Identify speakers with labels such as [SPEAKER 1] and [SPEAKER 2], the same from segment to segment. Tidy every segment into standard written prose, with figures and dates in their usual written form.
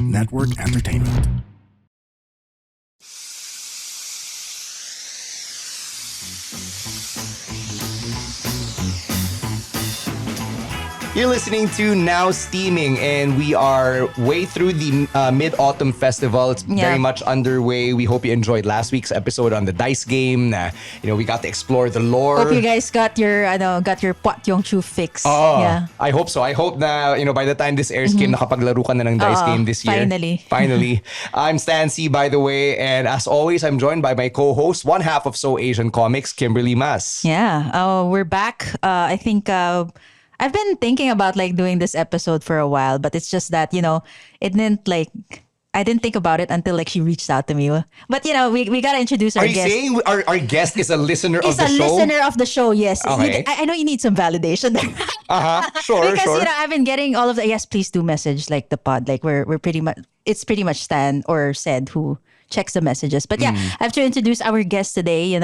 [SPEAKER 1] Network Entertainment.
[SPEAKER 2] You're listening to Now Steaming, and we are way through the Mid-Autumn Festival. It's very much underway. We hope you enjoyed last week's episode on the dice game. We got to explore the lore.
[SPEAKER 3] Hope you guys got your Pot Yong Chu fix.
[SPEAKER 2] Oh, I hope so. I hope na by the time this airs, Kim, nakapaglaro ka na ng dice game this year.
[SPEAKER 3] Finally.
[SPEAKER 2] I'm Stancy, by the way, and as always, I'm joined by my co-host, one half of So Asian Comics, Kimberly Mas.
[SPEAKER 3] Yeah, we're back. I think I've been thinking about doing this episode for a while, but it's just that it didn't I didn't think about it until she reached out to me. But we gotta introduce our guest.
[SPEAKER 2] Are you saying our guest is a listener of the show?
[SPEAKER 3] He's a listener of the show. Yes.
[SPEAKER 2] Okay.
[SPEAKER 3] I know you need some validation there.
[SPEAKER 2] Sure.
[SPEAKER 3] Because I've been getting all of the yes, please do message the pod. We're pretty much pretty much Stan or said who checks the messages. But I have to introduce our guest today.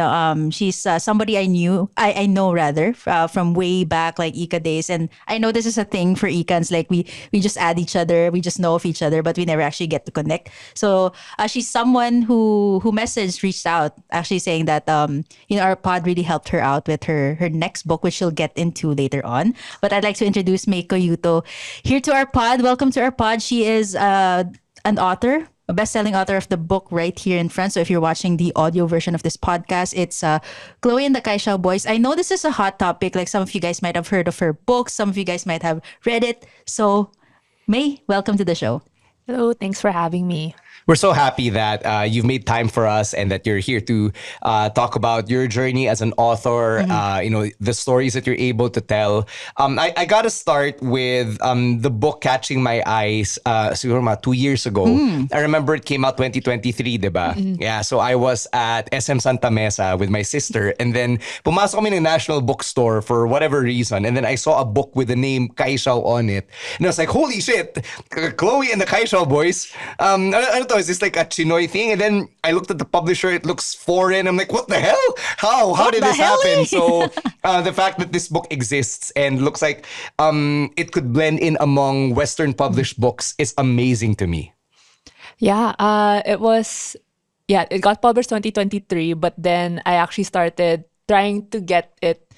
[SPEAKER 3] She's somebody I know rather from way back Ika days, and I know this is a thing for Ikans. We just add each other, we just know of each other, but we never actually get to connect. So she's someone who reached out, actually saying that our pod really helped her out with her next book, which she'll get into later on. But I'd like to introduce Mae Coyuito here to our pod. Welcome to our pod. She is an author, a best-selling author of the book right here in front. So if you're watching the audio version of this podcast, it's Chloe and the Kaishao Boys. I know this is a hot topic. Some of you guys might have heard of her books. Some of you guys might have read it. So, May, welcome to the show.
[SPEAKER 4] Hello, thanks for having me.
[SPEAKER 2] We're so happy that you've made time for us and that you're here to talk about your journey as an author, the stories that you're able to tell. I got to start with the book catching my eyes siguro 2 years ago. I remember it came out 2023, diba? Yeah, so I was at SM Santa Mesa with my sister, and then pumasok kami ng National Bookstore for whatever reason, and then I saw a book with the name Kaishao on it. And I was like, holy shit, Chloe and the Kaishao Boys. Is this a Tsinoy thing? And then I looked at the publisher, it looks foreign. I'm like, what the hell? How did this happen? So the fact that this book exists and looks like it could blend in among Western published books is amazing to me.
[SPEAKER 4] Yeah, it got published 2023, but then I actually started trying to get it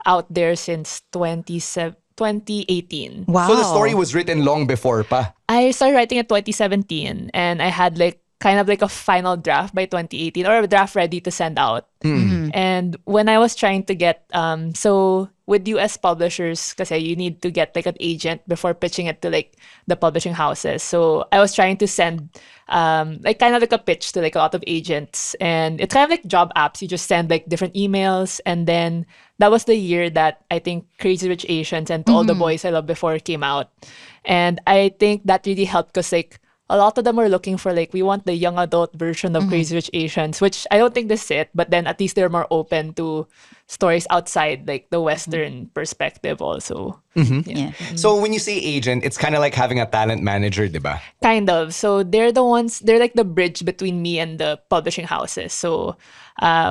[SPEAKER 4] out there since 2018.
[SPEAKER 3] Wow.
[SPEAKER 2] So the story was written long before pa?
[SPEAKER 4] I started writing in 2017, and I had kind of a final draft by 2018, or a draft ready to send out. And when I was trying to get, so with US publishers, kasi you need to get an agent before pitching it to the publishing houses. So I was trying to send kind of a pitch to a lot of agents, and it's kind of like job apps. You just send different emails, and then that was the year that I think Crazy Rich Asians and To All the Boys I Loved Before came out. And I think that really helped because a lot of them were looking for we want the young adult version of Crazy Rich Asians, which I don't think this is it, but then at least they're more open to stories outside the Western perspective also.
[SPEAKER 2] So when you say agent, it's kind of like having a talent manager, diba?
[SPEAKER 4] Kind of. So they're the bridge between me and the publishing houses. So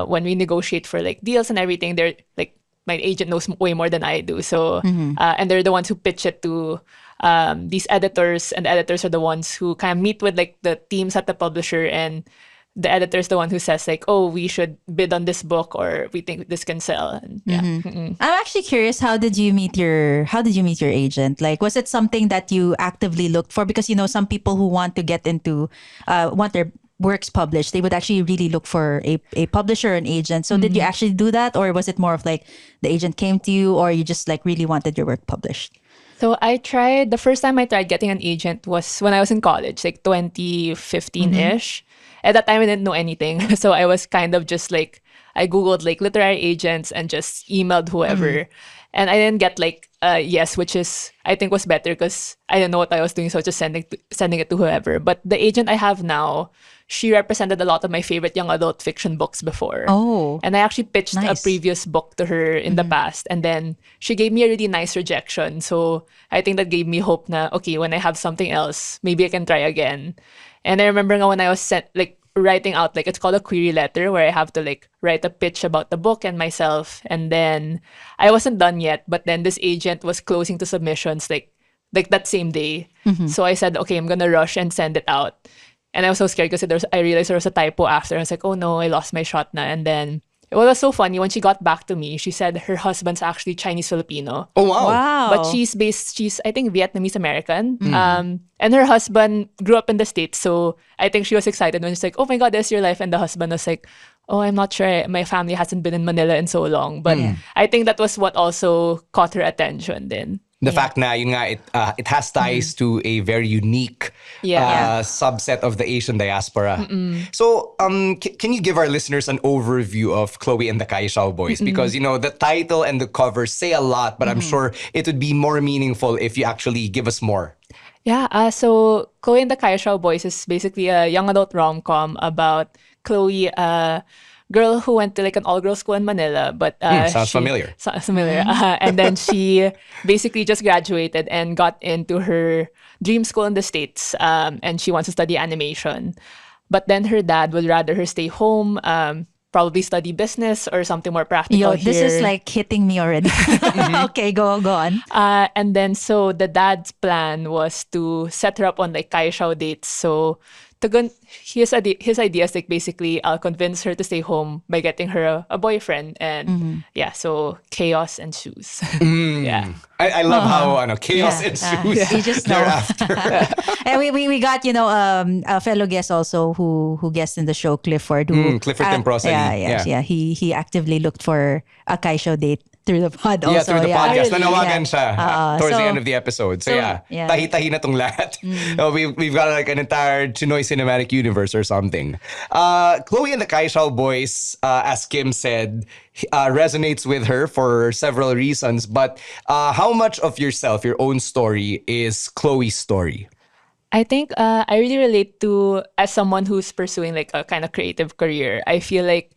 [SPEAKER 4] when we negotiate for deals and everything, they're my agent knows way more than I do. So and they're the ones who pitch it to these editors, and the editors are the ones who kind of meet with the teams at the publisher, and the editor is the one who says oh, we should bid on this book, or we think this can sell. And
[SPEAKER 3] I'm actually curious, how did you meet your agent? Was it something that you actively looked for? Because some people who want to get into want their works published, they would actually really look for a publisher or an agent. So did you actually do that, or was it more of the agent came to you, or you just really wanted your work published?
[SPEAKER 4] So the first time I tried getting an agent was when I was in college, 2015-ish. At that time, I didn't know anything. So I was kind of just I Googled literary agents and just emailed whoever. And I didn't get yes, which is, I think was better because I didn't know what I was doing. So just sending it to whoever. But the agent I have now, she represented a lot of my favorite young adult fiction books before.
[SPEAKER 3] Oh,
[SPEAKER 4] and I actually pitched
[SPEAKER 3] nice.
[SPEAKER 4] a previous book to her in the past. And then she gave me a really nice rejection. So I think that gave me hope na, okay, when I have something else, maybe I can try again. And I remember when I was writing out, it's called a query letter, where I have to write a pitch about the book and myself. And then I wasn't done yet, but then this agent was closing to submissions like that same day. So I said, okay, I'm gonna rush and send it out. And I was so scared because I realized there was a typo after. I was like, oh no, I lost my shot na. And then it was so funny when she got back to me. She said her husband's actually Chinese Filipino.
[SPEAKER 2] Oh wow.
[SPEAKER 3] Wow.
[SPEAKER 4] But she's I think, Vietnamese American. And her husband grew up in the States. So I think she was excited when she's like, oh my God, that's your life. And the husband was like, oh, I'm not sure. My family hasn't been in Manila in so long. But I think that was what also caught her attention then.
[SPEAKER 2] The fact na yun nga, it has ties to a very unique subset of the Asian diaspora. So, can you give our listeners an overview of Chloe and the Kaishao Boys? Because, you know, the title and the cover say a lot, but I'm sure it would be more meaningful if you actually give us more.
[SPEAKER 4] Yeah, so Chloe and the Kaishao Boys is basically a young adult rom-com about Chloe, a girl who went to like an all-girls school in Manila, but
[SPEAKER 2] Sounds familiar.
[SPEAKER 4] Sounds familiar. And then she basically just graduated and got into her dream school in the States, and she wants to study animation. But then her dad would rather her stay home, probably study business or something more practical.
[SPEAKER 3] Yo, this is like hitting me already. Okay, go on.
[SPEAKER 4] And then so the dad's plan was to set her up on like Kaishao dates. So his idea is like basically I'll convince her to stay home by getting her a boyfriend, and so chaos ensues. Yeah.
[SPEAKER 2] I love how chaos ensues
[SPEAKER 3] You just know.
[SPEAKER 2] thereafter.
[SPEAKER 3] And we got, you know, a fellow guest also who guest in the show, Clifford.
[SPEAKER 2] Clifford Temprosely.
[SPEAKER 3] Yeah. He actively looked for a Kaishao date through the pod also.
[SPEAKER 2] Yeah, through the podcast.
[SPEAKER 4] Really?
[SPEAKER 2] Nanawagan siya towards the
[SPEAKER 3] so-
[SPEAKER 2] end of the episode. So,
[SPEAKER 3] yeah.
[SPEAKER 2] tahi-tahi na tong lahat. We've got like an entire Tsinoy cinematic universe or something. Chloe and the Kaishao Boys, as Kim said, resonates with her for several reasons. But how much of yourself, your own story, is Chloe's story?
[SPEAKER 4] I think I really relate to, as someone who's pursuing like a kind of creative career, I feel like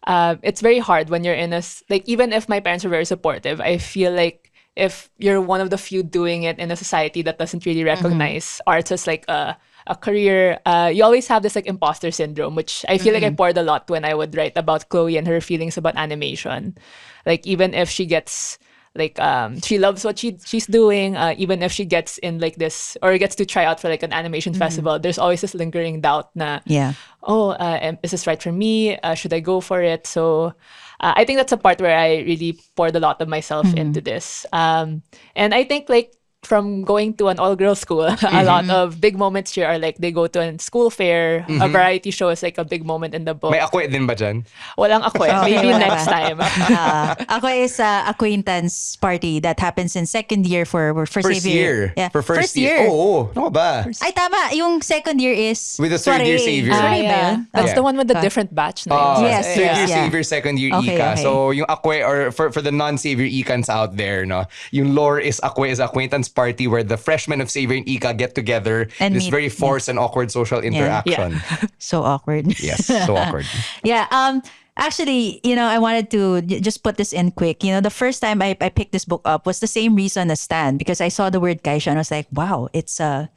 [SPEAKER 4] it's very hard when you're in like, even if my parents are very supportive, I feel like if you're one of the few doing it in a society that doesn't really recognize arts as like a career, you always have this like imposter syndrome, which I feel like I poured a lot when I would write about Chloe and her feelings about animation. Like, even if she gets like she loves what she's doing, even if she gets in like this or gets to try out for like an animation festival, there's always this lingering doubt na is this right for me, should I go for it? So I think that's a part where I really poured a lot of myself into this, and I think like from going to an all-girls school, a lot of big moments here are like they go to a school fair, a variety show is like a big moment in the book.
[SPEAKER 2] May akwe din ba dyan?
[SPEAKER 4] Walang ako. Maybe
[SPEAKER 3] wala
[SPEAKER 4] next
[SPEAKER 3] ba?
[SPEAKER 4] time.
[SPEAKER 3] Ako is acquaintance party that happens in second year for
[SPEAKER 2] First
[SPEAKER 3] Xavier.
[SPEAKER 2] year.
[SPEAKER 3] Yeah.
[SPEAKER 2] For first year. Oo. Ano ba?
[SPEAKER 3] Ay, tama. Yung second year is
[SPEAKER 2] With the third year
[SPEAKER 3] soiree.
[SPEAKER 2] Xavier.
[SPEAKER 3] Soiree ba
[SPEAKER 4] Yeah.
[SPEAKER 3] yun?
[SPEAKER 4] That's
[SPEAKER 2] Yeah.
[SPEAKER 4] the one with the different batch na yun.
[SPEAKER 3] Yes,
[SPEAKER 2] Third year
[SPEAKER 3] yeah.
[SPEAKER 2] Xavier, second year
[SPEAKER 3] Okay,
[SPEAKER 2] Ika.
[SPEAKER 3] okay.
[SPEAKER 2] So yung akwe, or for the non-Xavier Ikans out there, no, yung lore is akwe is acquaintance party where the freshmen of Xavier and Ika get together.
[SPEAKER 3] And
[SPEAKER 2] this
[SPEAKER 3] meet.
[SPEAKER 2] very forced and awkward social interaction.
[SPEAKER 3] So awkward.
[SPEAKER 2] Yes, so awkward.
[SPEAKER 3] Yeah. Actually, you know, I wanted to just put this in quick. You know, the first time I picked this book up was the same reason as Stan, because I saw the word Kaisha and I was like, wow, it's I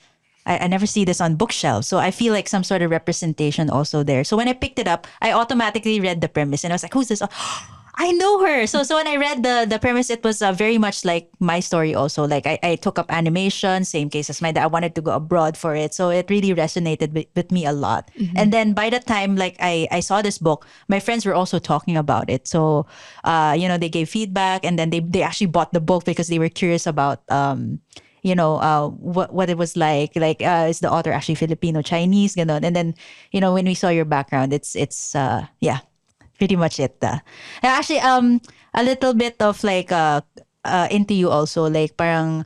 [SPEAKER 3] never see this on bookshelves. So I feel like some sort of representation also there. So when I picked it up, I automatically read the premise and I was like, who's this? I know her. So when I read the premise, it was very much like my story also. Like I took up animation, same case as my dad. I wanted to go abroad for it. So it really resonated with me a lot. And then by the time like I saw this book, my friends were also talking about it. So, you know, they gave feedback and then they actually bought the book because they were curious about, you know, what it was like. Like, is the author actually Filipino, Chinese, ganon. And then, you know, when we saw your background, it's yeah. Pretty much it. Actually, a little bit of like into you also, like parang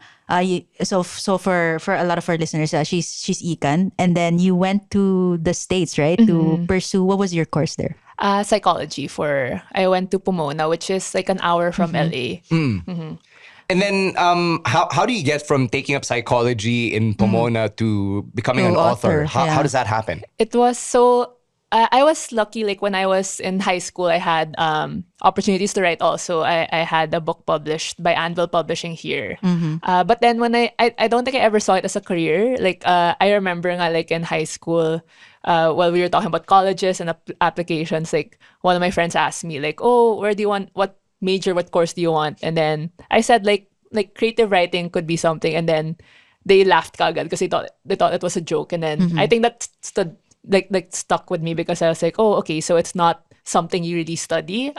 [SPEAKER 3] so for a lot of our listeners, she's Ikan, and then you went to the States, right, to pursue, what was your course there?
[SPEAKER 4] Psychology. I went to Pomona, which is like an hour from LA.
[SPEAKER 2] And then how do you get from taking up psychology in Pomona to becoming
[SPEAKER 3] To
[SPEAKER 2] an author?
[SPEAKER 3] author,
[SPEAKER 2] How
[SPEAKER 3] yeah.
[SPEAKER 2] does that happen?
[SPEAKER 4] It was so. I was lucky, like when I was in high school, I had opportunities to write also. I had a book published by Anvil Publishing here. But then when I don't think I ever saw it as a career. Like I remember nga, like in high school, while we were talking about colleges and applications, like one of my friends asked me like, oh, where do you want, what major, what course do you want? And then I said like creative writing could be something. And then they laughed kagad because they thought it was a joke. And then I think that stood like stuck with me because I was like, oh, okay, so it's not something you really study.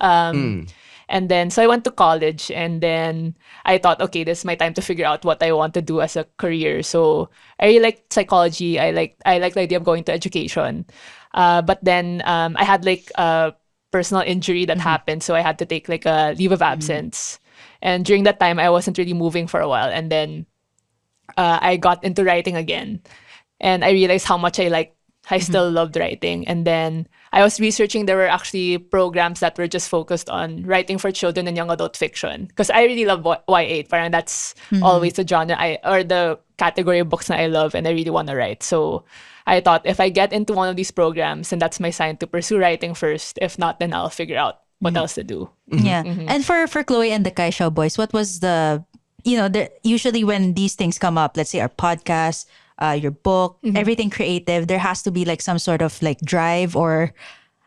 [SPEAKER 4] And then so I went to college, and then I thought, okay, this is my time to figure out what I want to do as a career. So I really liked psychology. I like the idea of going to education. But then I had like a personal injury that happened, so I had to take like a leave of absence. And during that time, I wasn't really moving for a while, and then I got into writing again, and I realized how much I still loved writing. And then I was researching, there were actually programs that were just focused on writing for children and young adult fiction. Because I really love YA. Parang that's always the genre or the category of books that I love and I really want to write. So I thought if I get into one of these programs, then that's my sign to pursue writing first. If not, then I'll figure out what else to do.
[SPEAKER 3] Yeah. And for Chloe and the Kaishao Boys, what was usually when these things come up, let's say our podcast, your book, everything creative, there has to be like some sort of like drive or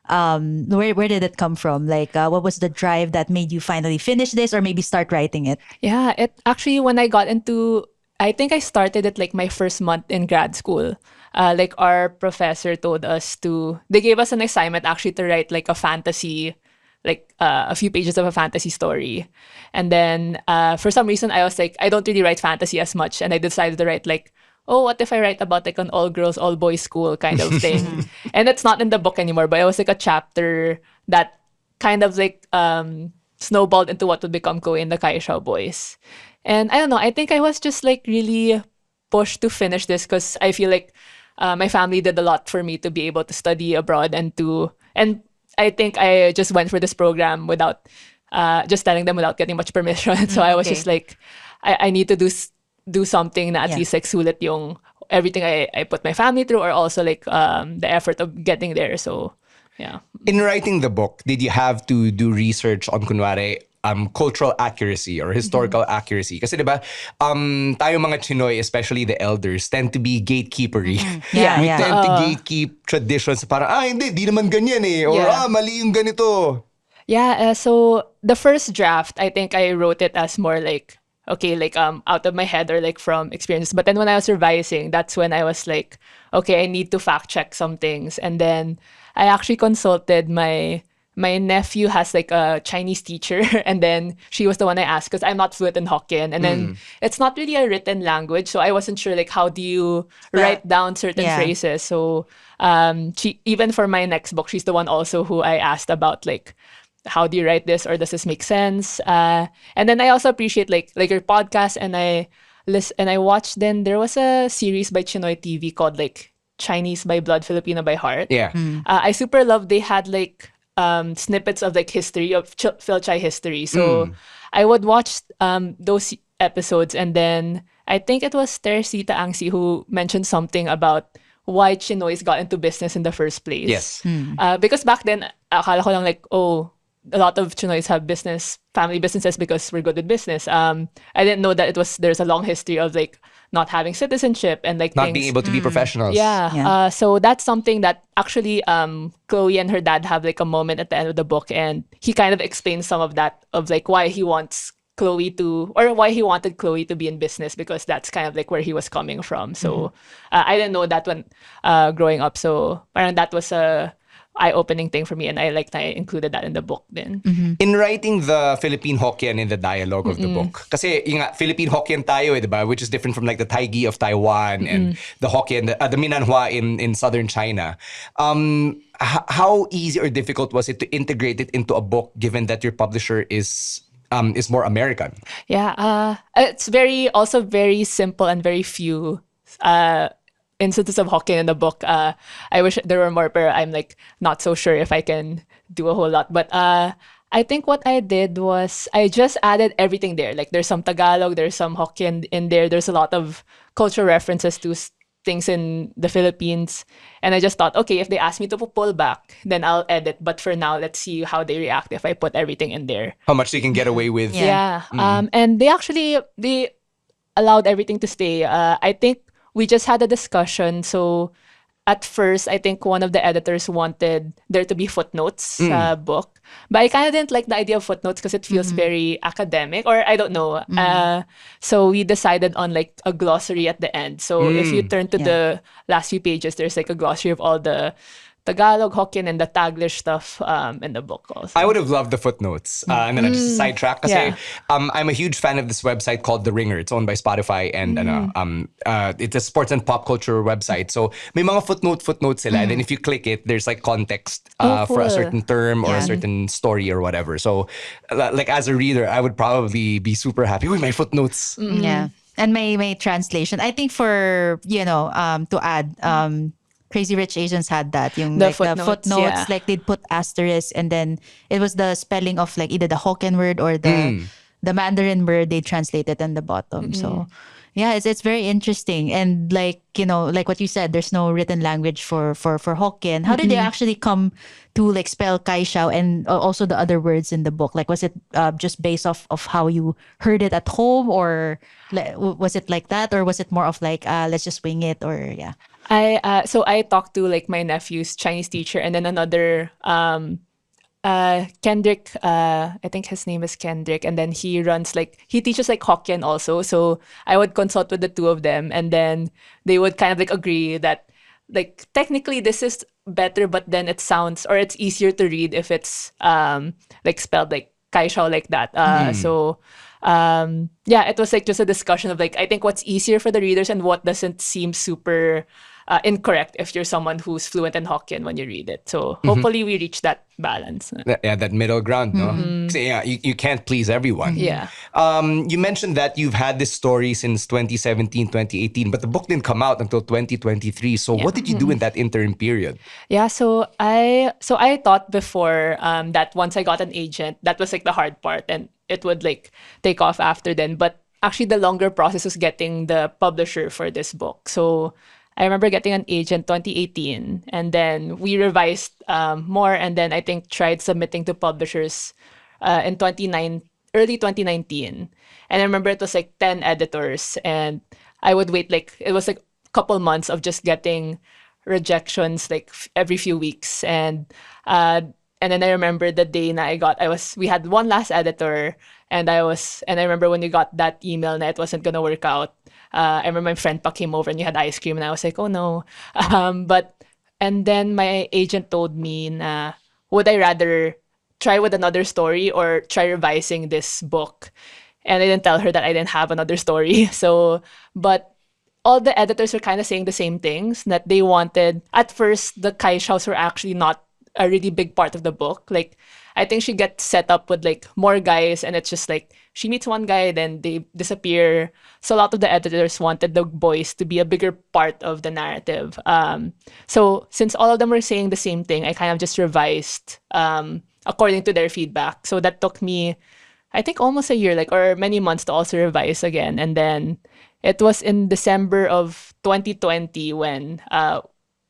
[SPEAKER 3] where did it come from? Like what was the drive that made you finally finish this or maybe start writing it?
[SPEAKER 4] Yeah, it actually, when I got into, I think I started it like my first month in grad school. Like our professor told us they gave us an assignment actually to write like a fantasy, like a few pages of a fantasy story. And then for some reason I was like, I don't really write fantasy as much. And I decided to write like, oh, what if I write about like an all girls, all boys school kind of thing? And it's not in the book anymore, but it was like a chapter that kind of like snowballed into what would become Chloe and the Kaishao Boys. And I don't know, I think I was just like really pushed to finish this because I feel like my family did a lot for me to be able to study abroad and I think I just went for this program without just telling them without getting much permission. So I was just like, I need to do something na at least like sulit yung everything I put my family through, or also like the effort of getting there. So yeah.
[SPEAKER 2] In writing the book, did you have to do research on kunwari cultural accuracy or historical accuracy? Kasi diba, tayo mga Tsinoy, especially the elders, tend to be gatekeepery.
[SPEAKER 3] Yeah,
[SPEAKER 2] We
[SPEAKER 3] yeah.
[SPEAKER 2] tend to gatekeep traditions. Parang, hindi, di naman ganyan eh. Or, mali yung ganito.
[SPEAKER 4] Yeah, so the first draft, I think I wrote it as more like, okay, like out of my head or like from experience. But then when I was revising, that's when I was like, okay, I need to fact check some things. And then I actually consulted my nephew has like a Chinese teacher, and then she was the one I asked because I'm not fluent in Hokkien, and then it's not really a written language, so I wasn't sure like how do you write down certain phrases. So she, even for my next book, she's the one also who I asked about like, how do you write this, or does this make sense? And then I also appreciate like your podcast, and I watched. Then there was a series by Tsinoy TV called like Chinese by Blood, Filipino by Heart.
[SPEAKER 2] Yeah.
[SPEAKER 4] I super loved. They had like snippets of like history of Philchai history. So I would watch those episodes, and then I think it was Teresita Angsi who mentioned something about why Chinoys got into business in the first place.
[SPEAKER 2] Yes.
[SPEAKER 4] Because back then, akala ko lang like, oh, a lot of Chinoys have family businesses because we're good at business. I didn't know that there's a long history of like not having citizenship and like
[SPEAKER 2] Not
[SPEAKER 4] things.
[SPEAKER 2] being able to be professionals.
[SPEAKER 4] Yeah. So that's something that actually Chloe and her dad have like a moment at the end of the book, and he kind of explains some of that, of like why he wanted Chloe to be in business, because that's kind of like where he was coming from. So I didn't know that when growing up. So parang that was a eye-opening thing for me, and I included that in the book then.
[SPEAKER 2] In writing the Philippine Hokkien in the dialogue of the book, kasi yung nga, Philippine Hokkien tayo, diba? Which is different from like the Taigi of Taiwan and the Hokkien, the Minanhua in southern China. How easy or difficult was it to integrate it into a book, given that your publisher is more American?
[SPEAKER 4] Yeah, it's also very simple and very few instances of Hokkien in the book. I wish there were more, but I'm like not so sure if I can do a whole lot. But I think what I did was I just added everything there. Like there's some Tagalog, there's some Hokkien in there. There's a lot of cultural references to things in the Philippines. And I just thought, okay, if they ask me to pull back, then I'll edit. But for now, let's see how they react if I put everything in there.
[SPEAKER 2] How much they can get away with.
[SPEAKER 4] Yeah. And they allowed everything to stay. I think we just had a discussion. So at first, I think one of the editors wanted there to be footnotes sa book. But I kind of didn't like the idea of footnotes because it feels very academic, or I don't know. So we decided on like a glossary at the end. So if you turn to
[SPEAKER 3] Yeah.
[SPEAKER 4] the last few pages, there's like a glossary of all the Tagalog, Hokkien, and the Taglish stuff in the book also.
[SPEAKER 2] I would have loved the footnotes. And then I just sidetrack kasi
[SPEAKER 4] Yeah.
[SPEAKER 2] I'm a huge fan of this website called The Ringer. It's owned by Spotify and it's a sports and pop culture website. So may mga footnotes sila. And then if you click it, there's like context for a
[SPEAKER 4] cool.
[SPEAKER 2] certain term or a
[SPEAKER 3] Yeah.
[SPEAKER 2] certain story or whatever. So like as a reader, I would probably be super happy with my footnotes.
[SPEAKER 3] Yeah. And my translation. I think for, to add, Crazy Rich Asians had that. Yung
[SPEAKER 4] The
[SPEAKER 3] like the
[SPEAKER 4] footnotes,
[SPEAKER 3] footnotes,
[SPEAKER 4] yeah.
[SPEAKER 3] like they'd put asterisk and then it was the spelling of like either the Hokkien word or the Mandarin word they translated on the bottom. So yeah, it's very interesting. And like, like what you said, there's no written language for Hokkien. How did they actually come to like spell Kaishao and also the other words in the book? Like, was it just based off of how you heard it at home, or was it like that, or was it more of like let's just wing it, or yeah?
[SPEAKER 4] So I talked to like my nephew's Chinese teacher and then another Kendrick, I think his name is Kendrick, and then he teaches like Hokkien also. So I would consult with the two of them, and then they would kind of like agree that like technically this is better, but then it sounds, or it's easier to read if it's like spelled like Kaishao like that. So yeah, it was like just a discussion of like I think what's easier for the readers and what doesn't seem super incorrect if you're someone who's fluent in Hokkien when you read it. So hopefully we reach that balance.
[SPEAKER 2] That middle ground, no? Kasi, yeah, you can't please everyone.
[SPEAKER 4] Yeah.
[SPEAKER 2] You mentioned that you've had this story since 2017, 2018, but the book didn't come out until 2023. So what did you do in that interim period?
[SPEAKER 4] Yeah, so I thought before that once I got an agent, that was like the hard part, and it would like take off after then. But actually, the longer process was getting the publisher for this book. So I remember getting an agent 2018, and then we revised more, and then I think tried submitting to publishers in early 2019. And I remember it was like 10 editors, and I would wait like it was like a couple months of just getting rejections like every few weeks, and then I remember the day na we had one last editor, and I remember when you got that email na it wasn't gonna work out. I remember my friend pa came over and you had ice cream, and I was like, oh no. And then my agent told me na would I rather try with another story or try revising this book? And I didn't tell her that I didn't have another story. So, but all the editors were kind of saying the same things, that they wanted, at first, the Kaishaos were actually not a really big part of the book. Like, I think she gets set up with like more guys, and it's just like she meets one guy, then they disappear. So a lot of the editors wanted the boys to be a bigger part of the narrative. So since all of them were saying the same thing, I kind of just revised according to their feedback. So that took me, I think, almost a year, like, or many months to also revise again. And then it was in December of 2020 when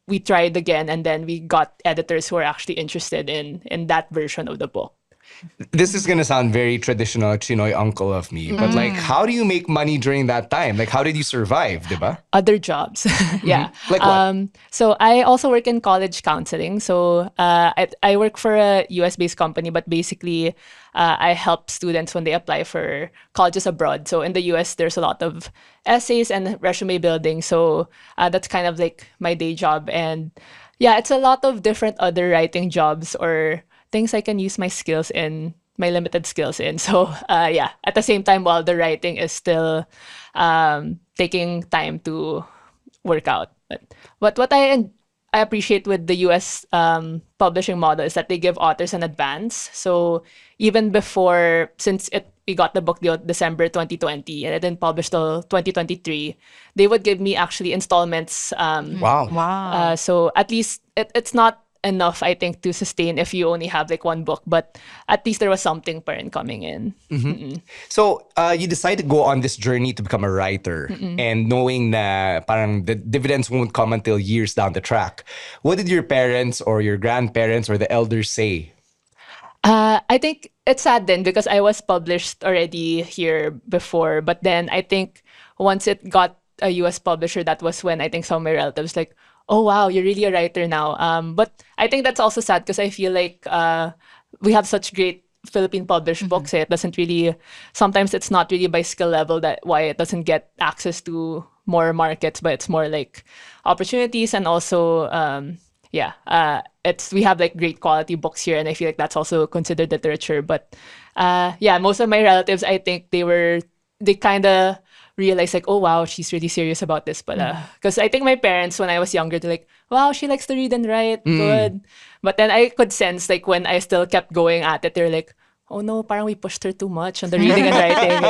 [SPEAKER 4] we tried again, and then we got editors who are actually interested in that version of the book.
[SPEAKER 2] This is gonna sound very traditional Tsinoy uncle of me, but like, how do you make money during that time? Like, how did you survive, diba?
[SPEAKER 4] Other jobs. Yeah.
[SPEAKER 2] Like what?
[SPEAKER 4] So I also work in college counseling. So I work for a US-based company, but basically I help students when they apply for colleges abroad. So in the US, there's a lot of essays and resume building. So that's kind of like my day job. And yeah, it's a lot of different other writing jobs or things I can use my skills in, my limited skills in. So yeah, at the same time, while the writing is still taking time to work out. But what I appreciate with the US publishing model is that they give authors an advance. So even before, since we got the book deal December 2020 and it didn't publish till 2023, they would give me actually installments.
[SPEAKER 2] Wow.
[SPEAKER 3] Wow.
[SPEAKER 4] So at least it's not enough, I think, to sustain if you only have like one book, but at least there was something pa rin coming in.
[SPEAKER 2] So you decide to go on this journey to become a writer, and knowing na parang the dividends won't come until years down the track. What did your parents or your grandparents or the elders say?
[SPEAKER 4] I think it's sad then because I was published already here before, but then I think once it got a US publisher, that was when I think some of my relatives like, oh wow, you're really a writer now. But I think that's also sad because I feel like we have such great Philippine published books. It doesn't really, sometimes it's not really by skill level that why it doesn't get access to more markets, but it's more like opportunities and also it's we have like great quality books here, and I feel like that's also considered literature. But most of my relatives, I think they kind of realized like, oh wow, she's really serious about this. But because I think my parents, when I was younger, they're like, wow, she likes to read and write, good. But then I could sense like when I still kept going at it, they're like, oh no, parang we pushed her too much on the reading and writing.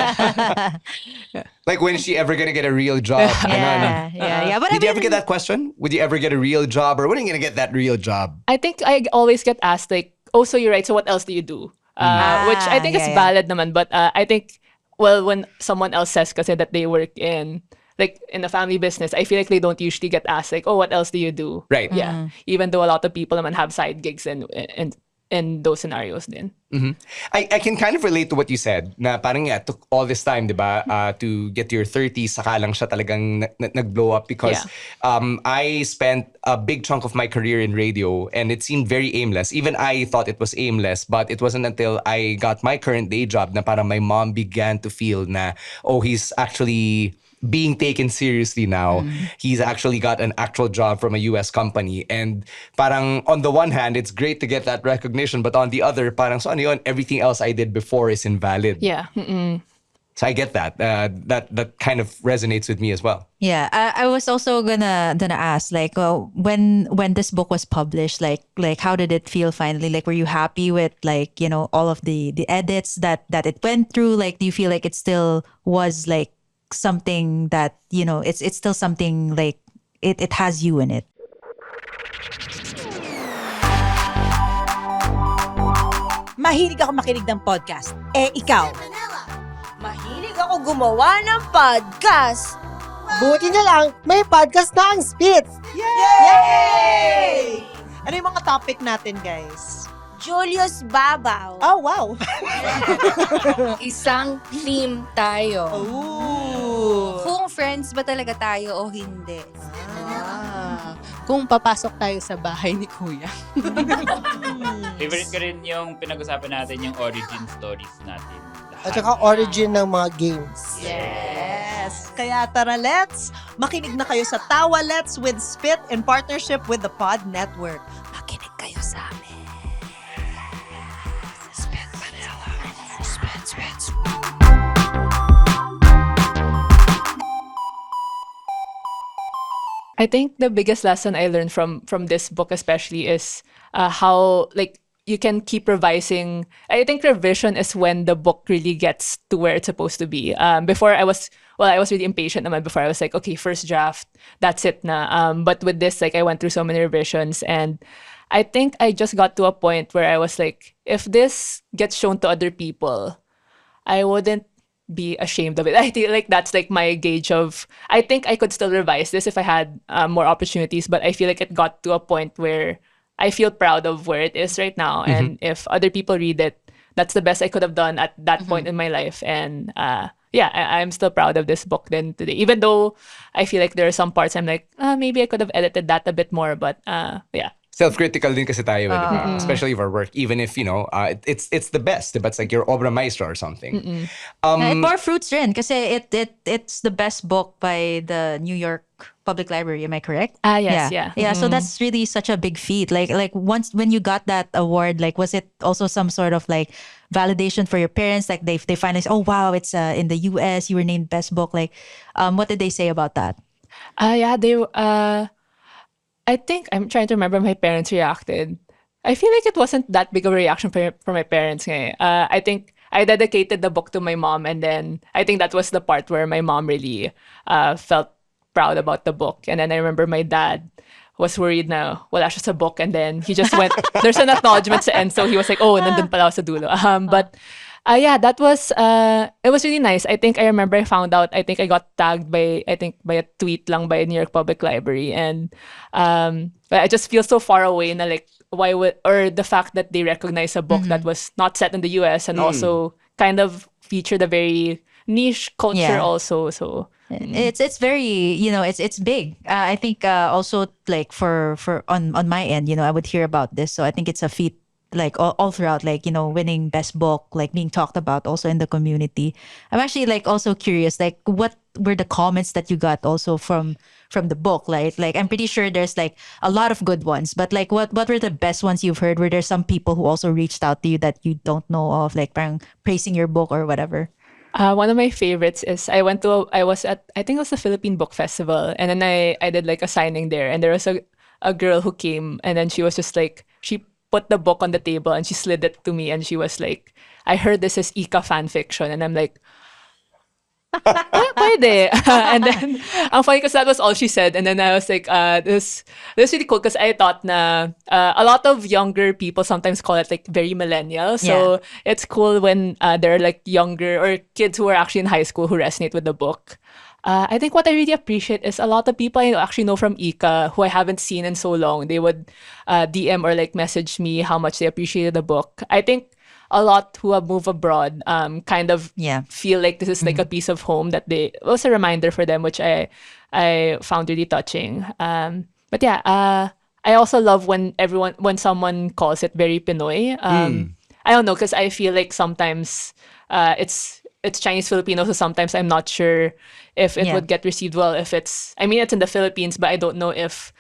[SPEAKER 2] Like, when is she ever gonna get a real job?
[SPEAKER 3] Yeah. But
[SPEAKER 2] Did you ever get that question? Would you ever get a real job, or when are you gonna get that real job?
[SPEAKER 4] I think I always get asked like, oh, so you write, so what else do you do? Which I think is valid naman, but I think, well, when someone else says kasi that they work in like in a family business, I feel like they don't usually get asked like, oh, what else do you do?
[SPEAKER 2] Right.
[SPEAKER 4] Yeah. Even though a lot of people naman have side gigs and in those scenarios din.
[SPEAKER 2] I can kind of relate to what you said, na parang took all this time, di ba, to get to your 30s, saka lang siya talagang nag-blow up because I spent a big chunk of my career in radio and it seemed very aimless. Even I thought it was aimless, but it wasn't until I got my current day job na parang my mom began to feel na, oh, he's actually being taken seriously now. He's actually got an actual job from a US company. And parang on the one hand, it's great to get that recognition, but on the other, parang so ano yun, everything else I did before is invalid.
[SPEAKER 4] Yeah.
[SPEAKER 2] So I get that. That kind of resonates with me as well.
[SPEAKER 3] Yeah, I was also gonna ask, like, when this book was published, like how did it feel finally? Like, were you happy with, like, you know, all of the edits that it went through? Like, do you feel like it still was like something that, you know, it's still something like it has you in it?
[SPEAKER 1] Mahilig ako makinig ng podcast. Eh, ikaw? Mahilig ako gumawa ng podcast.
[SPEAKER 5] Buti na lang, may podcast na ang Spits!
[SPEAKER 1] Yay!
[SPEAKER 5] Ano yung mga topic natin, guys?
[SPEAKER 1] Julius Babaw.
[SPEAKER 5] Oh, wow!
[SPEAKER 6] Isang team tayo.
[SPEAKER 5] Ooh!
[SPEAKER 6] Kung friends ba talaga tayo o hindi.
[SPEAKER 7] Kung papasok tayo sa bahay ni Kuya.
[SPEAKER 8] Favorite ko rin yung pinag-usapan natin yung origin stories natin.
[SPEAKER 5] At saka origin ng mga games.
[SPEAKER 1] Yes! Kaya tara, let's makinig na kayo sa Tawa Let's with Spit in partnership with the Pod Network. Makinig kayo sa amin. Spit Manila. Spit.
[SPEAKER 4] I think the biggest lesson I learned from this book especially is how like you can keep revising. I think revision is when the book really gets to where it's supposed to be. Before I was really impatient naman before. I was like, okay, first draft, that's it na. But with this, like I went through so many revisions, and I think I just got to a point where I was like, if this gets shown to other people, I wouldn't be ashamed of it. I think like that's like my gauge of, I think I could still revise this if I had more opportunities, but I feel like it got to a point where I feel proud of where it is right now. And if other people read it, that's the best I could have done at that point in my life. And I'm still proud of this book then today, even though I feel like there are some parts I'm like, maybe I could have edited that a bit more, but yeah.
[SPEAKER 2] Self-critical din kasi tayo, diba? Especially for work, even if, you know, it's the best, but it's like your obra maestra or something.
[SPEAKER 3] It bore fruits rin kasi it's the best book by the New York Public Library, am I correct?
[SPEAKER 4] Yes, yeah.
[SPEAKER 3] Yeah, so that's really such a big feat. Like once when you got that award, like was it also some sort of like validation for your parents? Like they finally say, oh wow, it's in the US, you were named best book. Like what did they say about that?
[SPEAKER 4] I think I'm trying to remember how my parents reacted. I feel like it wasn't that big of a reaction for my parents. I think I dedicated the book to my mom, and then I think that was the part where my mom really felt proud about the book. And then I remember my dad was worried na wala siya sa book, and then he just went, there's an acknowledgement sa end, so he was like, oh, nandun pala ako sa dulo. But that was, it was really nice. I think I remember I found out, I think I got tagged by a tweet lang by New York Public Library. And I just feel so far away na like, why would, or the fact that they recognize a book that was not set in the US and also kind of featured a very niche culture also. So
[SPEAKER 3] It's very, it's big. I think also like for on my end, I would hear about this. So I think it's a feat like all throughout, like winning best book, like being talked about also in the community. I'm actually like also curious, like what were the comments that you got also from the book? Like I'm pretty sure there's like a lot of good ones, but like what were the best ones you've heard? Were there some people who also reached out to you that you don't know of, like parang praising your book or whatever?
[SPEAKER 4] One of my favorites is I was at, I think it was the Philippine Book Festival, and then I did like a signing there, and there was a girl who came, and then she was just like, she put the book on the table and she slid it to me, and she was like, I heard this is Ika fan fiction, and I'm like, pwede. And then, ang funny because that was all she said. And then I was like, this really cool because I thought na a lot of younger people sometimes call it like very millennial. So it's cool when there are like younger or kids who are actually in high school who resonate with the book. I think what I really appreciate is a lot of people I actually know from Ika who I haven't seen in so long. They would DM or like message me how much they appreciated the book. I think a lot who have moved abroad kind of feel like this is like a piece of home that it was a reminder for them, which I found really touching. But yeah, I also love when someone calls it very Pinoy. I don't know, because I feel like sometimes it's Chinese Filipino, so sometimes I'm not sure if it would get received well. If it's in the Philippines, but I don't know if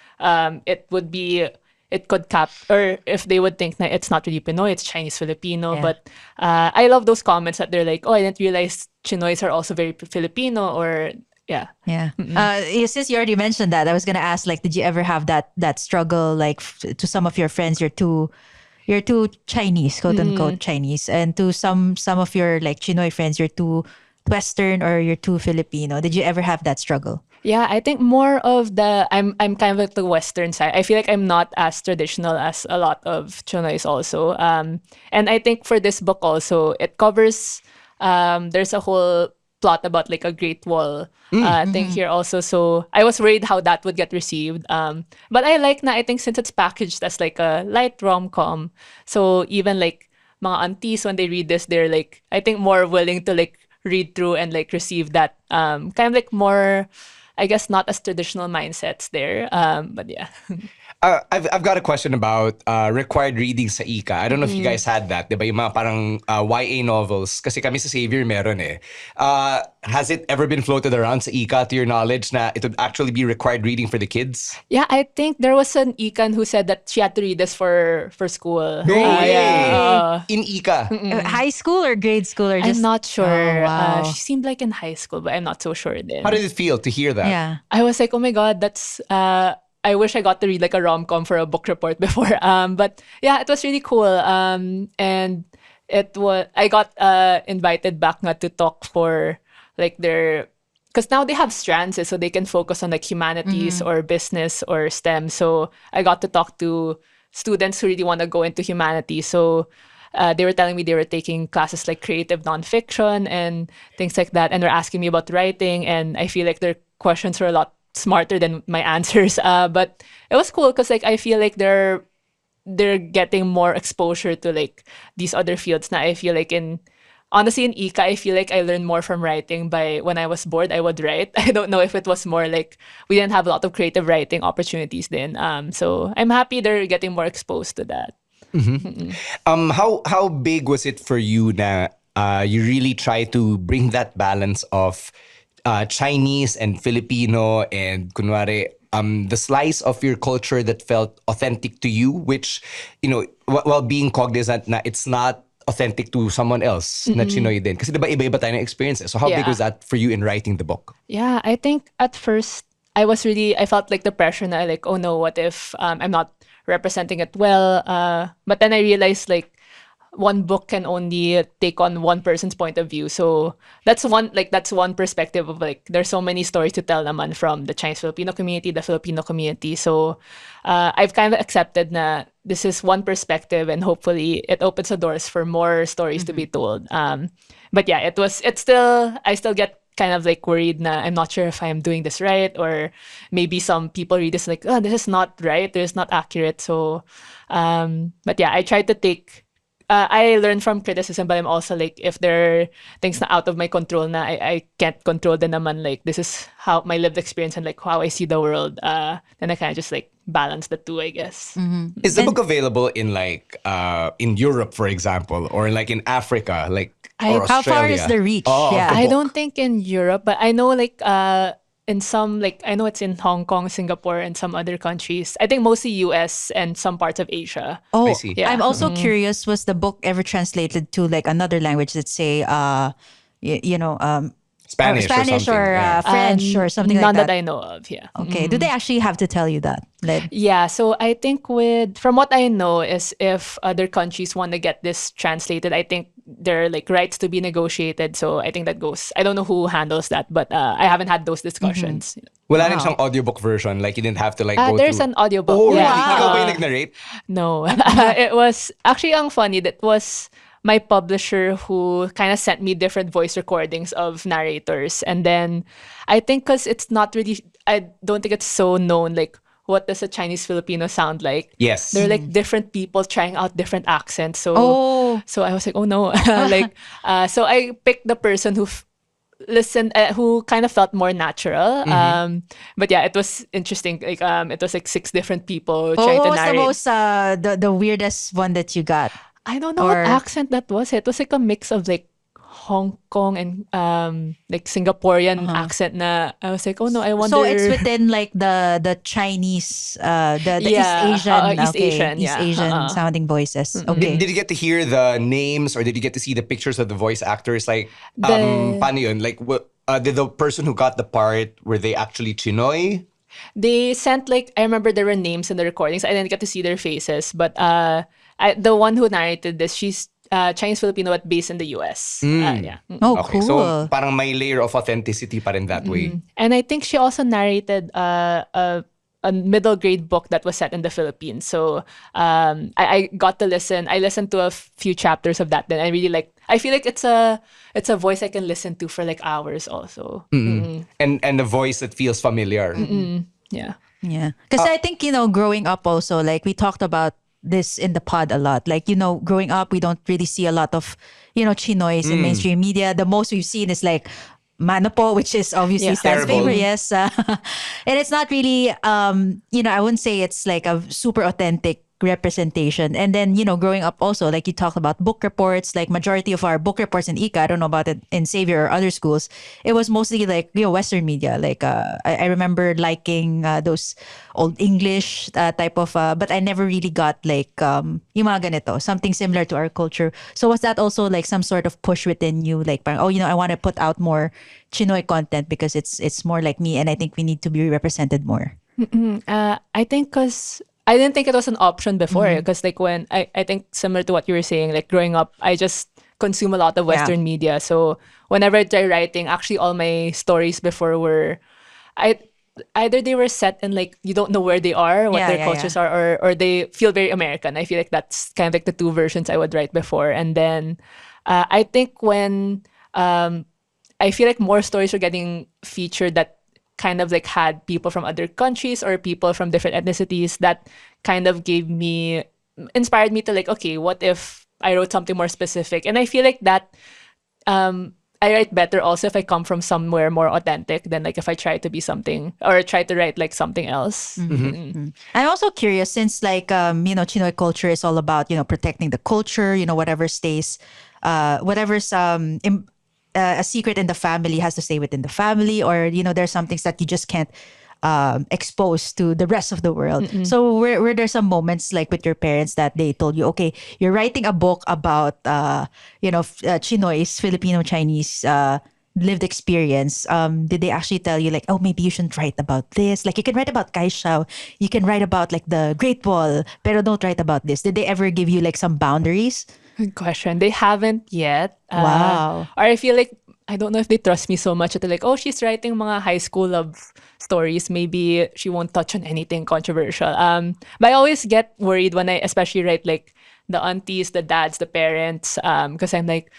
[SPEAKER 4] it could or if they would think that it's not really Pinoy, it's Chinese Filipino. But I love those comments that they're like, oh, I didn't realize Chinoys are also very Filipino, or yeah.
[SPEAKER 3] Since you already mentioned that, I was gonna ask, like, did you ever have that struggle, like, to some of your friends, you're too Chinese, quote unquote Chinese, and to some of your like Chinoy friends, you're too Western or you're too Filipino. Did you ever have that struggle?
[SPEAKER 4] Yeah, I think more of I'm kind of like the Western side. I feel like I'm not as traditional as a lot of Chinoys also. And I think for this book also, it covers there's a whole plot about like a Great Wall thing here also. So I was worried how that would get received. But I think since it's packaged as like a light rom-com, so even like mga aunties, when they read this, they're like, I think more willing to like read through and like receive that kind of like more, I guess, not as traditional mindsets there. But yeah.
[SPEAKER 2] I've got a question about required reading sa Ika. I don't know if you guys had that. Diba? Yung mga parang YA novels. Kasi kami sa Xavier meron eh. Has it ever been floated around sa Ika, to your knowledge, na it would actually be required reading for the kids?
[SPEAKER 4] Yeah, I think there was an Ikan who said that she had to read this for school.
[SPEAKER 2] No way!
[SPEAKER 4] Yeah.
[SPEAKER 2] In Ika?
[SPEAKER 3] High school or grade school, or just...
[SPEAKER 4] I'm not sure.
[SPEAKER 3] Oh, wow.
[SPEAKER 4] She seemed like in high school, but I'm not so sure then.
[SPEAKER 2] How did it feel to hear that?
[SPEAKER 3] Yeah.
[SPEAKER 4] I was like, oh my God, that's... I wish I got to read like a rom-com for a book report before. But yeah, it was really cool. And I got invited back nga to talk for like because now they have strands, so they can focus on like humanities or business or STEM. So I got to talk to students who really want to go into humanities. So they were telling me they were taking classes like creative nonfiction and things like that, and they're asking me about writing, and I feel like their questions were a lot smarter than my answers. But it was cool because like I feel like they're getting more exposure to like these other fields. Now I feel like honestly in Ika, I feel like I learned more from writing by when I was bored, I would write. I don't know if it was more like we didn't have a lot of creative writing opportunities then. So I'm happy they're getting more exposed to that.
[SPEAKER 2] How big was it for you na you really try to bring that balance of Chinese and Filipino and kunwari the slice of your culture that felt authentic to you, which, while being cognizant na it's not authentic to someone else na Chinoy din. Kasi diba iba-iba tayo ng experiences. So how big was that for you in writing the book?
[SPEAKER 4] Yeah, I think at first I felt like the pressure na like, oh no, what if I'm not representing it well? But then I realized like one book can only take on one person's point of view. So that's one perspective of like, there's so many stories to tell naman from the Chinese Filipino community, the Filipino community. So I've kind of accepted na this is one perspective, and hopefully it opens the doors for more stories to be told. But yeah, I still get kind of like worried na I'm not sure if I'm doing this right, or maybe some people read this like, oh, this is not right, this is not accurate. So but yeah, I try to take I learn from criticism, but I'm also like, if there are things na out of my control na I can't control din naman, like this is how my lived experience and like how I see the world, then I kind of just like balance the two, I guess.
[SPEAKER 2] Is the book available in like in Europe, for example, or like in Africa, like or
[SPEAKER 3] How far is
[SPEAKER 2] Australia?
[SPEAKER 3] the reach?
[SPEAKER 2] Oh,
[SPEAKER 3] Yeah.
[SPEAKER 2] the
[SPEAKER 4] I
[SPEAKER 2] book.
[SPEAKER 4] don't think in Europe, but I know like in some, like I know it's in Hong Kong, Singapore, and some other countries. I think mostly US and some parts of Asia.
[SPEAKER 3] Oh,
[SPEAKER 2] I see.
[SPEAKER 4] Yeah.
[SPEAKER 3] I'm also curious. Was the book ever translated to like another language? Let's say, you know,
[SPEAKER 2] Spanish,
[SPEAKER 3] Spanish
[SPEAKER 2] or something. Yeah.
[SPEAKER 3] French or something
[SPEAKER 4] None
[SPEAKER 3] like
[SPEAKER 4] that I know of, yeah.
[SPEAKER 3] Okay. Do they actually have to tell you that? Like,
[SPEAKER 4] Yeah, so I think from what I know is if other countries want to get this translated, I think there are like rights to be negotiated. So I think that goes. I don't know who handles that, but I haven't had those discussions.
[SPEAKER 2] Wala rin siyang audiobook version. Like you didn't have to like go
[SPEAKER 4] There's
[SPEAKER 2] through.
[SPEAKER 4] an audiobook.
[SPEAKER 2] Oh,
[SPEAKER 4] yeah.
[SPEAKER 2] really? Ikaw ba yung nag-narrate?
[SPEAKER 4] No, it was actually ang funny. That was my publisher who kind of sent me different voice recordings of narrators, and then I think because it's not really, I don't think it's so known. Like, what does a Chinese Filipino sound like?
[SPEAKER 2] Yes.
[SPEAKER 4] They're like different people trying out different accents. So, so I was like, oh no, so I picked the person who listened, who kind of felt more natural. But yeah, it was interesting. Like, it was like 6 different people trying
[SPEAKER 3] what
[SPEAKER 4] to
[SPEAKER 3] was the
[SPEAKER 4] narrate.
[SPEAKER 3] most the weirdest one that you got?
[SPEAKER 4] I don't know
[SPEAKER 3] Or-
[SPEAKER 4] what accent that was. It was like a mix of like Hong Kong and like Singaporean accent na I was like, oh no, I wonder.
[SPEAKER 3] So it's within like the Chinese, the
[SPEAKER 4] Yeah,
[SPEAKER 3] East Asian,
[SPEAKER 4] East Asian,
[SPEAKER 3] East
[SPEAKER 4] yeah.
[SPEAKER 3] Asian sounding voices. Okay.
[SPEAKER 2] Did you get to hear the names or did you get to see the pictures of the voice actors? Like,
[SPEAKER 4] The-
[SPEAKER 2] paano yun? Like, did the person who got the part, were they actually Tsinoy?
[SPEAKER 4] They sent like, I remember there were names in the recordings. I didn't get to see their faces, but the one who narrated this, she's Chinese Filipino but based in the US. Yeah.
[SPEAKER 3] Oh,
[SPEAKER 2] Okay,
[SPEAKER 3] cool.
[SPEAKER 2] so parang may layer of authenticity pa rin that way.
[SPEAKER 4] And I think she also narrated a middle grade book that was set in the Philippines. So I got to listen. I listened to a few chapters of that. Then I really like. I feel like it's a voice I can listen to for like hours. Also,
[SPEAKER 2] And the voice that feels familiar.
[SPEAKER 4] yeah.
[SPEAKER 3] Yeah. Because I think, growing up also, like we talked about this in the pod a lot. Like, growing up, we don't really see a lot of, Chinoys in mainstream media. The most we've seen is like Mano po, which is obviously
[SPEAKER 4] Yeah.
[SPEAKER 3] Stan's
[SPEAKER 2] Terrible.
[SPEAKER 3] favorite, yes. And it's not really, I wouldn't say it's like a super authentic representation. And then, growing up also, like you talked about book reports, like majority of our book reports in ICA, I don't know about it in Xavier or other schools, it was mostly like, Western media. Like, I remember liking those old English type of, but I never really got like, yung mga ganito, something similar to our culture. So was that also like some sort of push within you? Like, parang, I want to put out more Chinoy content because it's more like me and I think we need to be represented more.
[SPEAKER 4] I think because I didn't think it was an option before. Because like when I think similar to what you were saying, like growing up, I just consume a lot of Western media. So whenever I try writing, actually all my stories before were, either they were set in like you don't know where they are, what their cultures are, or they feel very American. I feel like that's kind of like the 2 versions I would write before. And then I think when I feel like more stories were getting featured that kind of like had people from other countries or people from different ethnicities, that kind of inspired me to like, okay, what if I wrote something more specific? And I feel like that I write better also if I come from somewhere more authentic than like if I try to be something or try to write like something else.
[SPEAKER 3] I'm also curious since like Chinoy culture is all about protecting the culture, whatever stays whatever's a secret in the family has to stay within the family, or there's some things that you just can't expose to the rest of the world. So were there some moments like with your parents that they told you, okay, you're writing a book about Chinoy's Filipino Chinese lived experience? Did they actually tell you like, oh, maybe you shouldn't write about this, like you can write about Kaishao, you can write about like the Great Wall, pero don't write about this? Did they ever give you like some boundaries?
[SPEAKER 4] Good question. They haven't yet.
[SPEAKER 3] Wow.
[SPEAKER 4] Or I feel like, I don't know if they trust me so much that they're like, oh, she's writing mga high school love stories. Maybe she won't touch on anything controversial. But I always get worried when I especially write like the aunties, the dads, the parents, because I'm like,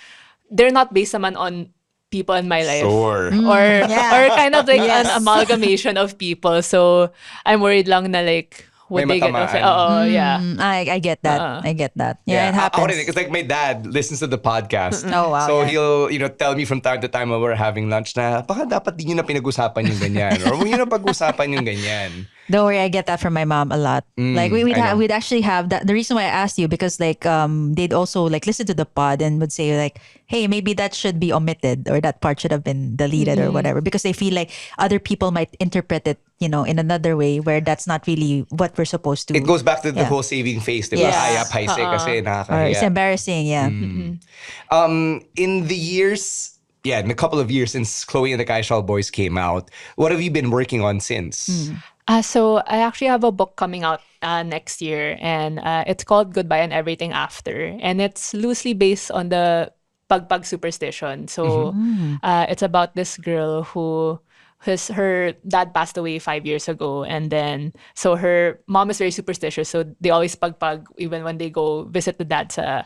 [SPEAKER 4] they're not based naman on people in my life.
[SPEAKER 2] Sure.
[SPEAKER 4] Or kind of like an amalgamation of people. So I'm worried lang na like, would
[SPEAKER 2] May
[SPEAKER 4] they get
[SPEAKER 2] matamaan.
[SPEAKER 4] offended? Oo, yeah.
[SPEAKER 3] I get that. I get that. Yeah, it happens.
[SPEAKER 2] Because like my dad listens to the podcast.
[SPEAKER 3] Oh, wow,
[SPEAKER 2] So
[SPEAKER 3] yeah.
[SPEAKER 2] he'll, tell me from time to time while we're having lunch na, baka dapat di nyo na pinag-usapan yung ganyan. Or huwag nyo na pag-usapan yung ganyan.
[SPEAKER 3] Don't worry, I get that from my mom a lot. Like
[SPEAKER 2] I know.
[SPEAKER 3] we'd actually have that. The reason why I asked you because like they'd also like listen to the pod and would say like, hey, maybe that should be omitted or that part should have been deleted or whatever because they feel like other people might interpret it, in another way where that's not really what we're supposed to.
[SPEAKER 2] It goes back to the
[SPEAKER 3] Yeah.
[SPEAKER 2] whole saving face, diba?
[SPEAKER 3] Yes.
[SPEAKER 2] Ay, paise kasi
[SPEAKER 3] Or
[SPEAKER 2] nakakahiya.
[SPEAKER 3] it's embarrassing, yeah.
[SPEAKER 2] In the years, in a couple of years since Chloe and the Kaishao Boys came out, what have you been working on since?
[SPEAKER 4] So I actually have a book coming out next year, and it's called Goodbye and Everything After, and it's loosely based on the pagpag superstition. So it's about this girl who her dad passed away 5 years ago, and then so her mom is very superstitious, so they always pagpag even when they go visit the dad sa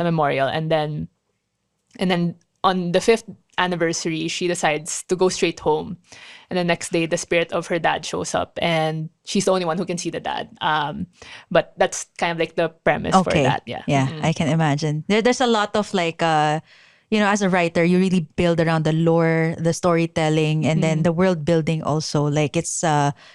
[SPEAKER 4] memorial, and then on the fifth anniversary, she decides to go straight home. And the next day, the spirit of her dad shows up, and she's the only one who can see the dad. But that's kind of like the premise for that. Yeah.
[SPEAKER 3] I can imagine. There's a lot of like, as a writer, you really build around the lore, the storytelling, and then the world building also. Like it's,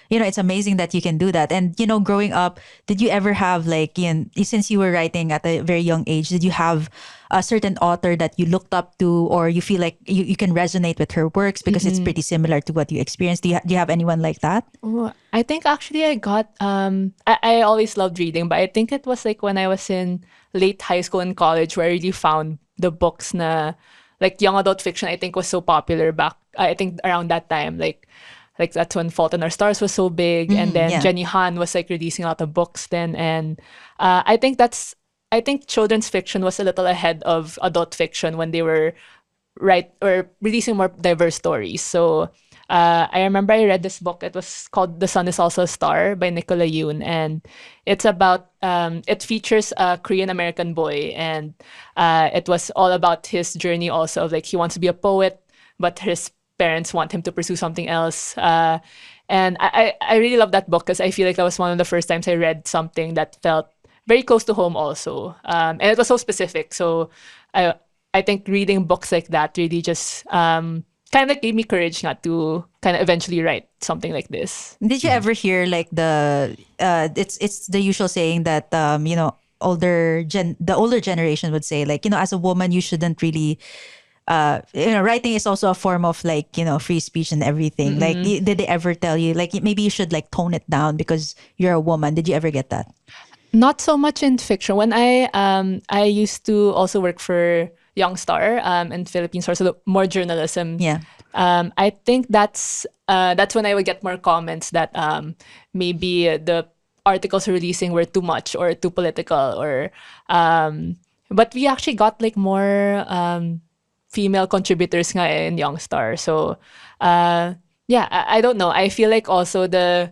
[SPEAKER 3] it's amazing that you can do that. And, growing up, did you ever have like, since you were writing at a very young age, did you have a certain author that you looked up to or you feel like you can resonate with her works because it's pretty similar to what you experienced? Do you have anyone like that?
[SPEAKER 4] Oh, I think actually I got, I always loved reading, but I think it was like when I was in late high school and college where I really found the books na, like young adult fiction, I think was so popular back, I think around that time, like that's when Fault in Our Stars was so big, and then Jenny Han was like releasing a lot of books then, and I think children's fiction was a little ahead of adult fiction when they were releasing more diverse stories. So I remember I read this book. It was called The Sun Is Also a Star by Nicola Yoon, and it's about it features a Korean American boy, and it was all about his journey also of like he wants to be a poet, but his parents want him to pursue something else. And I really love that book because I feel like that was one of the first times I read something that felt very close to home also. And it was so specific. So I think reading books like that really just kind of like gave me courage not to kind of eventually write something like this.
[SPEAKER 3] Did you ever hear like it's the usual saying that the older generation would say like, as a woman you shouldn't really writing is also a form of like, free speech and everything. Like did they ever tell you like maybe you should like tone it down because you're a woman? Did you ever get that?
[SPEAKER 4] Not so much in fiction. When I used to also work for Young Star in Philippines, so more journalism.
[SPEAKER 3] Yeah.
[SPEAKER 4] I think that's when I would get more comments that maybe the articles releasing were too much or too political, or but we actually got like more female contributors nga in Young Star. So I don't know. I feel like also the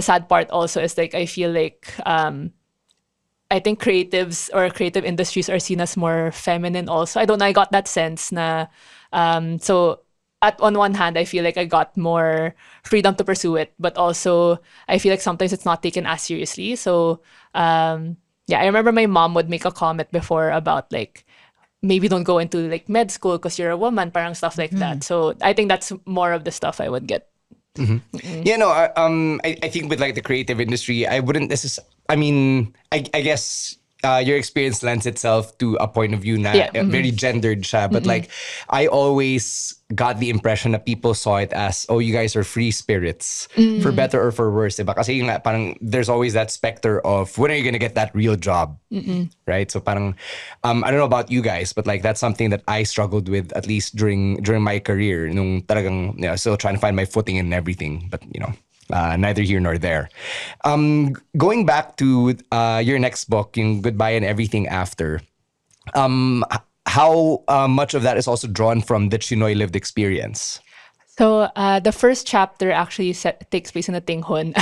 [SPEAKER 4] sad part also is like I feel like I think creatives or creative industries are seen as more feminine also. I don't know, I got that sense na so on one hand I feel like I got more freedom to pursue it, but also I feel like sometimes it's not taken as seriously. So I remember my mom would make a comment before about like maybe don't go into like med school because you're a woman, parang stuff like that. So I think that's more of the stuff I would get.
[SPEAKER 2] Yeah, no, I think with like the creative industry, I wouldn't necessarily, I guess your experience lends itself to a point of view na very gendered siya, but like I always got the impression that people saw it as, oh, you guys are free spirits, for better or for worse, diba? Kasi yung parang there's always that specter of when are you gonna get that real job, right? So parang I don't know about you guys, but like that's something that I struggled with at least during my career, nung talagang still trying to find my footing and everything, but neither here nor there. Going back to your next book, yung Goodbye and Everything After, how much of that is also drawn from the Tsinoy lived experience?
[SPEAKER 4] So the first chapter actually takes place in a Tinghun.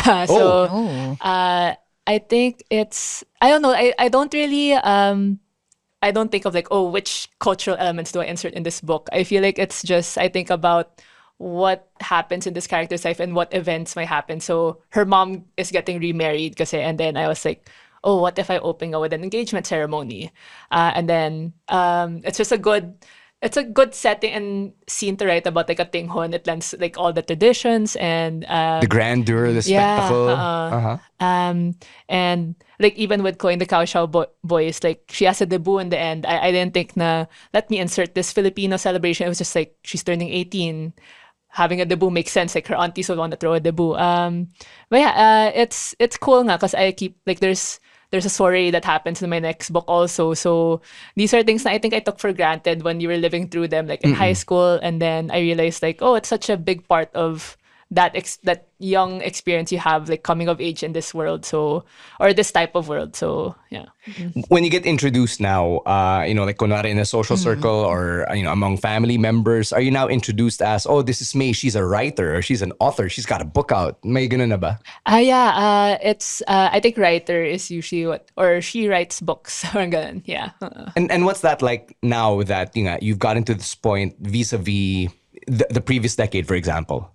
[SPEAKER 4] I think it's, I don't know, I don't really, I don't think of like, oh, which cultural elements do I insert in this book? I feel like it's just, I think about what happens in this character's life and what events might happen. So her mom is getting remarried kasi, and then I was like, oh, what if I open up with an engagement ceremony? And then it's just it's a good setting and scene to write about, like a tinghon. It lends like all the traditions and
[SPEAKER 2] The grandeur, the spectacle.
[SPEAKER 4] and like even with Coy and the Kaishao Boys, like she has a debut in the end. I didn't think na let me insert this Filipino celebration. It was just like she's turning 18. Having a debut makes sense. Like her aunties would want to throw a debut. But yeah, it's cool nga because I keep like there's a soiree that happens in my next book also. So these are things that I think I took for granted when you were living through them, like in high school. And then I realized like, oh, it's such a big part of that young experience you have, like coming of age in this world. So, or this type of world. So yeah.
[SPEAKER 2] When you get introduced now, like kunwari in a social circle or, among family members, are you now introduced as, oh, this is Mae, she's a writer or she's an author, she's got a book out? May ganun na ba?
[SPEAKER 4] It's, I think writer is usually or she writes books. Or ganun, yeah.
[SPEAKER 2] And what's that like now that you've gotten to this point vis-a-vis the previous decade, for example?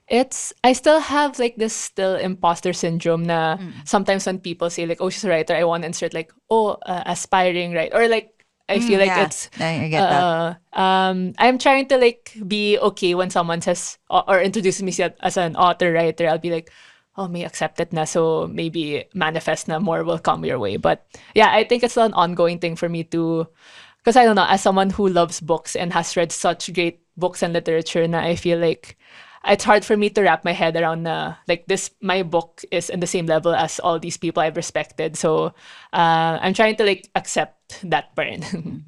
[SPEAKER 4] I still have like this still imposter syndrome na sometimes when people say like, oh, she's a writer, I want to insert like, oh, aspiring writer, or like I feel like it's
[SPEAKER 3] I get that.
[SPEAKER 4] I'm trying to like be okay when someone says or introduces me as an author writer. I'll be like, oh, may accept it na, so maybe manifest na more will come your way. But yeah, I think it's still an ongoing thing for me to, because I don't know, as someone who loves books and has read such great books and literature na, I feel like it's hard for me to wrap my head around like this, my book is in the same level as all these people I've respected. So I'm trying to like accept that burn.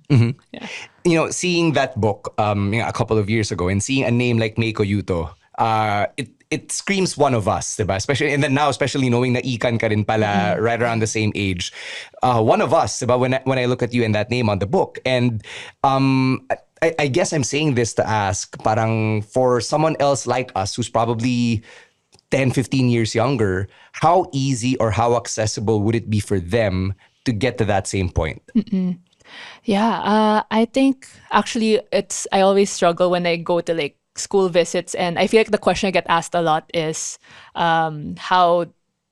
[SPEAKER 2] Yeah. Seeing that book a couple of years ago and seeing a name like Mae Coyuito, it screams one of us, diba? Especially knowing na ikan ka rin pala right around the same age. One of us, diba? When I look at you and that name on the book. And I guess I'm saying this to ask, parang for someone else like us who's probably 10, 15 years younger, how easy or how accessible would it be for them to get to that same point?
[SPEAKER 4] Yeah, I think actually I always struggle when I go to like school visits, and I feel like the question I get asked a lot is how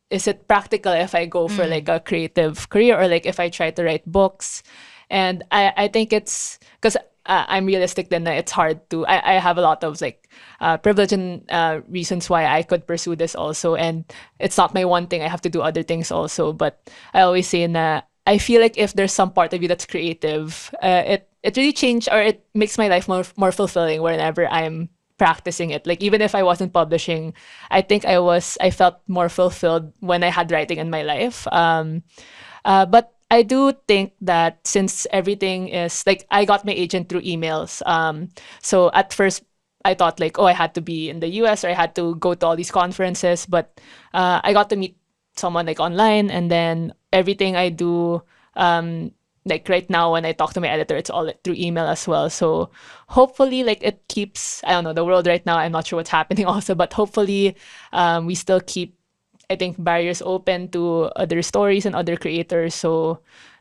[SPEAKER 4] is it practical if I go for like a creative career or like if I try to write books. And I think it's because I'm realistic then it's hard to I have a lot of like privilege and reasons why I could pursue this also, and it's not my one thing. I have to do other things also. But I always say na I feel like if there's some part of you that's creative, it really changed or it makes my life more fulfilling whenever I'm practicing it. Like even if I wasn't publishing, I think I felt more fulfilled when I had writing in my life. But I do think that since everything is like I got my agent through emails. So at first I thought like, oh, I had to be in the US or I had to go to all these conferences, but I got to meet someone like online, and then everything I do like right now when I talk to my editor, it's all through email as well. So hopefully like it keeps, I don't know, the world right now, I'm not sure what's happening also, but hopefully we still keep, I think, barriers open to other stories and other creators. So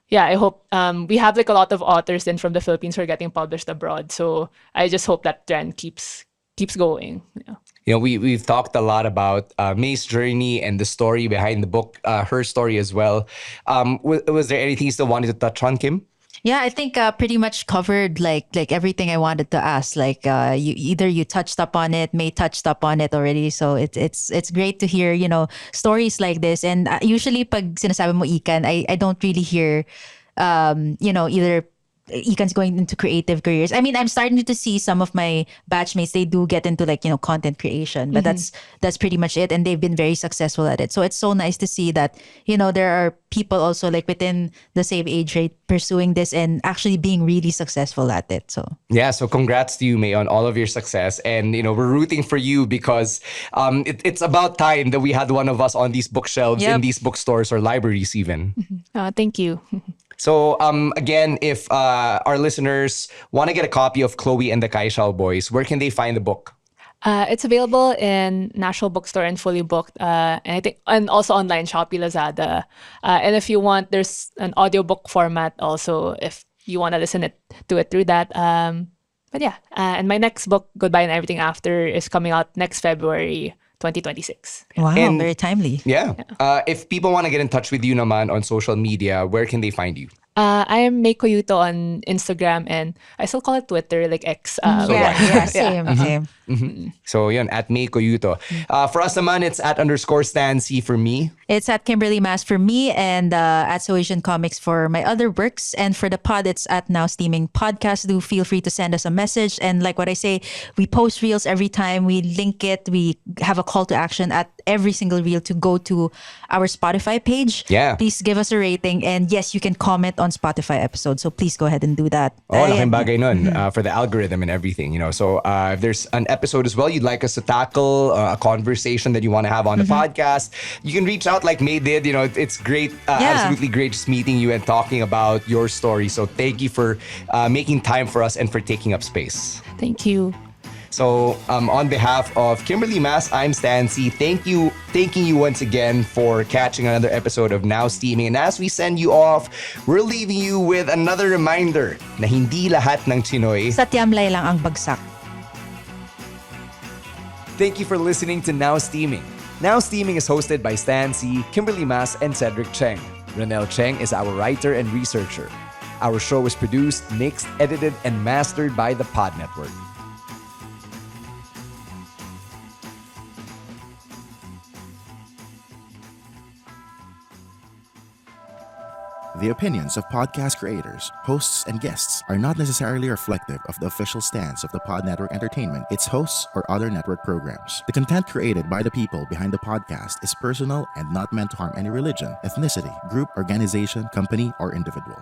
[SPEAKER 4] yeah, I hope we have like a lot of authors then from the Philippines who are getting published abroad. So I just hope that trend keeps going. Yeah.
[SPEAKER 2] We've talked a lot about Mae's journey and the story behind the book, her story as well. Was there anything you still wanted to touch on, Kim?
[SPEAKER 3] Yeah, I think pretty much covered like everything I wanted to ask. Like you touched up on it, Mae touched up on it already. So it's great to hear stories like this. And usually pag sinasabi mo ikan, I don't really hear either Ikan's going into creative careers. I mean, I'm starting to see some of my batchmates, they do get into like, content creation, but that's pretty much it. And they've been very successful at it. So it's so nice to see that, there are people also like within the same age rate pursuing this and actually being really successful at it. So
[SPEAKER 2] yeah, so congrats to you, Mae, on all of your success. And, we're rooting for you because it's about time that we had one of us on these bookshelves in these bookstores or libraries even.
[SPEAKER 4] Thank you.
[SPEAKER 2] So again, if our listeners want to get a copy of Chloe and the Kaishao Boys, where can they find the book?
[SPEAKER 4] It's available in National Bookstore and Fully Booked, and I think, and also online, Shopee, Lazada. And if you want, there's an audiobook format also if you want to listen to it through that. But yeah, and my next book, Goodbye and Everything After, is coming out next February 2026.
[SPEAKER 3] Wow,
[SPEAKER 2] And-
[SPEAKER 3] very timely.
[SPEAKER 2] Yeah. If people want to get in touch with you naman on social media, where can they find you?
[SPEAKER 4] I am Mae Coyuito on Instagram, and I still call it Twitter, like X.
[SPEAKER 3] Same.
[SPEAKER 2] So yun, at Mae Coyuito. For us naman, it's at _Stancy for me.
[SPEAKER 3] It's at Kimberly Mass for me and at So Asian Comics for my other works. And for the pod, it's at Now Steaming Podcast. Do feel free to send us a message. And like what I say, we post reels every time. We link it. We have a call to action at every single reel to go to our Spotify page.
[SPEAKER 2] Yeah.
[SPEAKER 3] Please give us a rating. And yes, you can comment on Spotify episodes. So please go ahead and do that.
[SPEAKER 2] Oh, laking bagay nun for the algorithm and everything, you know. So if there's an episode as well you'd like us to tackle, a conversation that you want to have on the podcast, you can reach out like Mae did. You know, it's great, absolutely great just meeting you and talking about your story. So thank you for making time for us and for taking up space.
[SPEAKER 4] Thank you.
[SPEAKER 2] So on behalf of Kimberly Mass, I'm Stancy. Thanking you once again for catching another episode of Now Steaming. And as we send you off, we're leaving you with another reminder na hindi lahat ng Tsinoy.
[SPEAKER 3] Sa tiamlay lang ang bagsak.
[SPEAKER 9] Thank you for listening to Now Steaming. Now Steaming is hosted by Stancy, Kimberly Mass, and Cedric Cheng. Ronel Cheng is our writer and researcher. Our show is produced, mixed, edited, and mastered by the Pod Network.
[SPEAKER 10] The opinions of podcast creators, hosts, and guests are not necessarily reflective of the official stance of the Pod Network Entertainment, its hosts, or other network programs. The content created by the people behind the podcast is personal and not meant to harm any religion, ethnicity, group, organization, company, or individual.